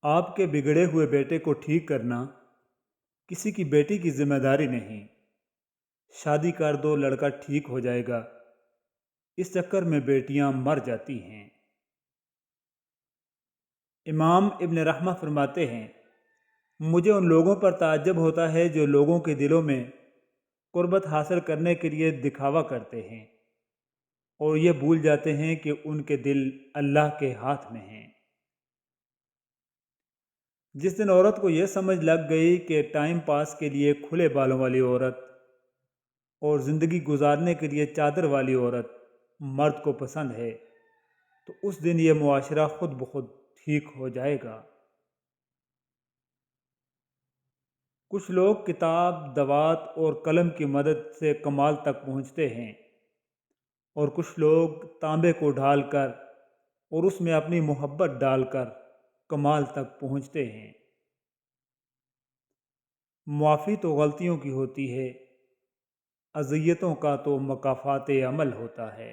آپ کے بگڑے ہوئے بیٹے کو ٹھیک کرنا کسی کی بیٹی کی ذمہ داری نہیں۔ شادی کر دو، لڑکا ٹھیک ہو جائے گا، اس چکر میں بیٹیاں مر جاتی ہیں۔ امام ابن رحمہ فرماتے ہیں، مجھے ان لوگوں پر تعجب ہوتا ہے جو لوگوں کے دلوں میں قربت حاصل کرنے کے لیے دکھاوا کرتے ہیں اور یہ بھول جاتے ہیں کہ ان کے دل اللہ کے ہاتھ میں ہیں۔ جس دن عورت کو یہ سمجھ لگ گئی کہ ٹائم پاس کے لیے کھلے بالوں والی عورت اور زندگی گزارنے کے لیے چادر والی عورت مرد کو پسند ہے، تو اس دن یہ معاشرہ خود بخود ٹھیک ہو جائے گا۔ کچھ لوگ کتاب، دوات اور قلم کی مدد سے کمال تک پہنچتے ہیں، اور کچھ لوگ تانبے کو ڈھال کر اور اس میں اپنی محبت ڈال کر کمال تک پہنچتے ہیں۔ معافی تو غلطیوں کی ہوتی ہے، اذیتوں کا تو مکافات عمل ہوتا ہے۔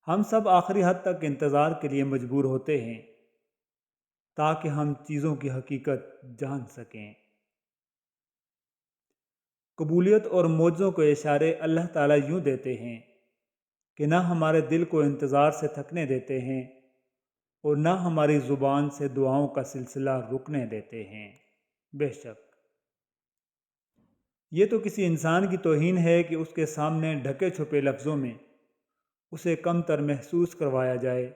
ہم سب آخری حد تک انتظار کے لیے مجبور ہوتے ہیں تاکہ ہم چیزوں کی حقیقت جان سکیں۔ قبولیت اور معجزوں کے اشارے اللہ تعالیٰ یوں دیتے ہیں کہ نہ ہمارے دل کو انتظار سے تھکنے دیتے ہیں اور نہ ہماری زبان سے دعاؤں کا سلسلہ رکنے دیتے ہیں۔ بے شک یہ تو کسی انسان کی توہین ہے کہ اس کے سامنے ڈھکے چھپے لفظوں میں اسے کم تر محسوس کروایا جائے،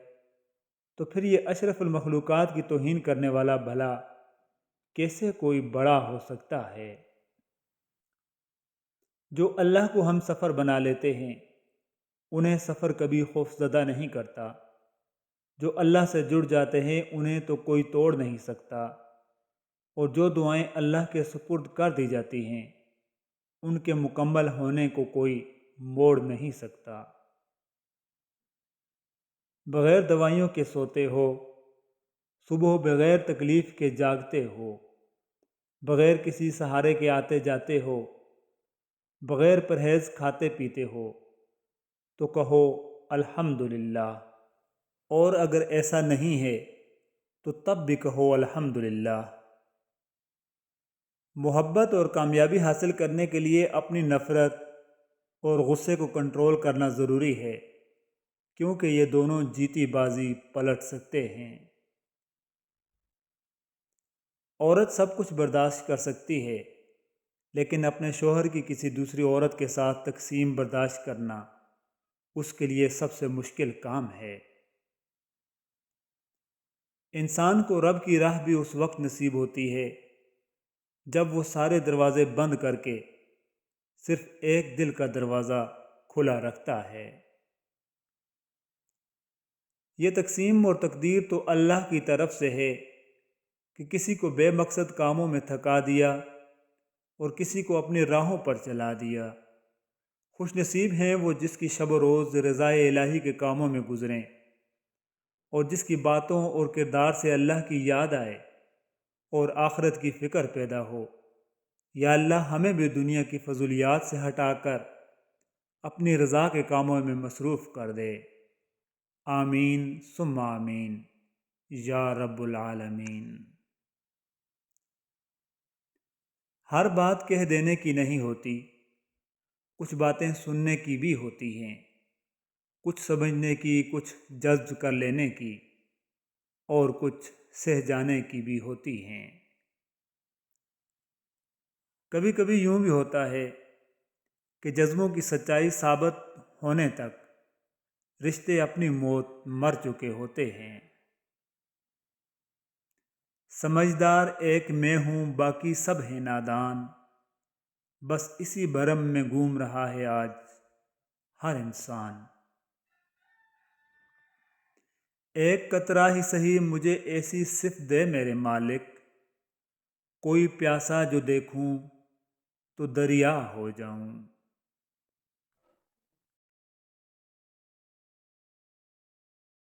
تو پھر یہ اشرف المخلوقات کی توہین کرنے والا بھلا کیسے کوئی بڑا ہو سکتا ہے؟ جو اللہ کو ہم سفر بنا لیتے ہیں انہیں سفر کبھی خوفزدہ نہیں کرتا۔ جو اللہ سے جڑ جاتے ہیں انہیں تو کوئی توڑ نہیں سکتا، اور جو دعائیں اللہ کے سپرد کر دی جاتی ہیں ان کے مکمل ہونے کو کوئی موڑ نہیں سکتا۔ بغیر دوائیوں کے سوتے ہو، صبح بغیر تکلیف کے جاگتے ہو، بغیر کسی سہارے کے آتے جاتے ہو، بغیر پرہیز کھاتے پیتے ہو، تو کہو الحمدللہ، اور اگر ایسا نہیں ہے تو تب بھی کہو الحمدللہ۔ محبت اور کامیابی حاصل کرنے کے لیے اپنی نفرت اور غصے کو کنٹرول کرنا ضروری ہے، کیونکہ یہ دونوں جیتی بازی پلٹ سکتے ہیں۔ عورت سب کچھ برداشت کر سکتی ہے، لیکن اپنے شوہر کی کسی دوسری عورت کے ساتھ تقسیم برداشت کرنا اس کے لیے سب سے مشکل کام ہے۔ انسان کو رب کی راہ بھی اس وقت نصیب ہوتی ہے جب وہ سارے دروازے بند کر کے صرف ایک دل کا دروازہ کھلا رکھتا ہے۔ یہ تقسیم اور تقدیر تو اللہ کی طرف سے ہے کہ کسی کو بے مقصد کاموں میں تھکا دیا اور کسی کو اپنی راہوں پر چلا دیا۔ خوش نصیب ہیں وہ جس کی شب و روز رضائے الہی کے کاموں میں گزریں اور جس کی باتوں اور کردار سے اللہ کی یاد آئے اور آخرت کی فکر پیدا ہو۔ یا اللہ ہمیں بھی دنیا کی فضولیات سے ہٹا کر اپنی رضا کے کاموں میں مصروف کر دے۔ آمین ثم آمین یا رب العالمین۔ ہر بات کہہ دینے کی نہیں ہوتی، کچھ باتیں سننے کی بھی ہوتی ہیں، کچھ سمجھنے کی، کچھ جذب کر لینے کی، اور کچھ سہ جانے کی بھی ہوتی ہیں۔ کبھی کبھی یوں بھی ہوتا ہے کہ جذبوں کی سچائی ثابت ہونے تک رشتے اپنی موت مر چکے ہوتے ہیں۔ سمجھدار ایک میں ہوں، باقی سب ہیں نادان، بس اسی بھرم میں گھوم رہا ہے آج ہر انسان۔ ایک قطرہ ہی سہی مجھے ایسی صفت دے میرے مالک، کوئی پیاسا جو دیکھوں تو دریا ہو جاؤں۔